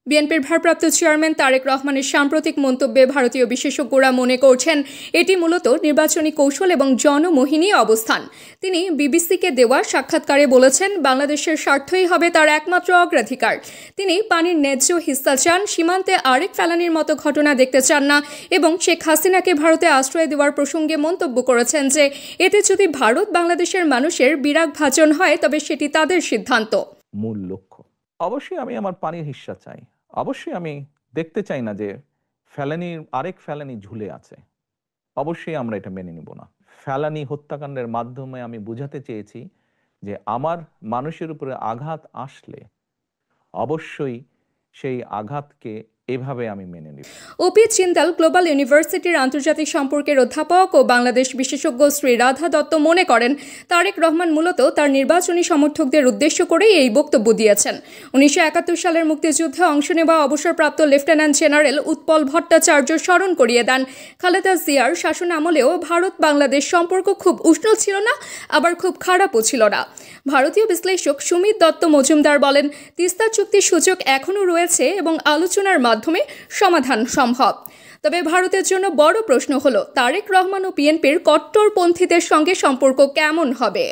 বিএনপির ভারপ্রাপ্ত চেয়ারম্যান তারেক রহমানের সাম্প্রতিক মন্তব্যে ভারতীয় বিশেষজ্ঞরা মনে করছেন এটি মূলত নির্বাচনী কৌশল এবং জনমোহিনী অবস্থান। তিনি বিবিসিকে দেওয়া সাক্ষাৎকারে বলেছেন, বাংলাদেশের স্বার্থই হবে তার একমাত্র অগ্রাধিকার। তিনি পানির ন্যায্য হিস্সা চান, সীমান্তে আরেক ফেলানির মতো ঘটনা দেখতে চান না এবং শেখ হাসিনাকে ভারতে আশ্রয় দেওয়ার প্রসঙ্গে মন্তব্য করেছেন যে এতে যদি ভারত বাংলাদেশের মানুষের বিরাগ ভাজন হয় তবে সেটি তাদের সিদ্ধান্ত। মূল লক্ষ্য অবশ্যই আমি আমার পানির হিস্সা চাই। অবশ্যই আমি দেখতে চাই না যে আরেক ফেলানি ঝুলে আছে। অবশ্যই আমরা এটা মেনে নিব না। ফেলানি হত্যাকাণ্ডের মাধ্যমে আমি বুঝাতে চেয়েছি যে আমার মানুষের উপরে আঘাত আসলে অবশ্যই সেই আঘাতকে এভাবে আমি মেনে নিব। ওপি জিন্দাল গ্লোবাল ইউনিভার্সিটির আন্তর্জাতিক সম্পর্কের অধ্যাপক ও বাংলাদেশ বিশেষজ্ঞ শ্রী রাধা দত্ত মনে করেন, তারেক রহমান মূলত তার নির্বাচনী সমর্থকদের উদ্দেশ্য করেই এই বক্তব্য দিয়েছেন। 1971 সালের মুক্তিযুদ্ধে অংশ নেওয়া অবসরপ্রাপ্ত লেফটেন্যান্ট জেনারেল উৎপল ভট্টাচার্য স্মরণ করিয়ে দেন, খালেদা জিয়ার শাসন আমলেও ভারত বাংলাদেশ সম্পর্ক খুব উষ্ণ ছিল না, আবার খুব খারাপও ছিল না। ভারতীয় বিশ্লেষক সুমিত দত্ত মজুমদার বলেন, তিস্তা চুক্তির সুযোগ এখনও রয়েছে এবং আলোচনার মাধ্যমে সমাধান সম্ভব। তবে ভারতের জন্য বড় প্রশ্ন হলো, তারেক রহমান ও বিএনপির কট্টরপন্থীদের সঙ্গে সম্পর্ক কেমন হবে।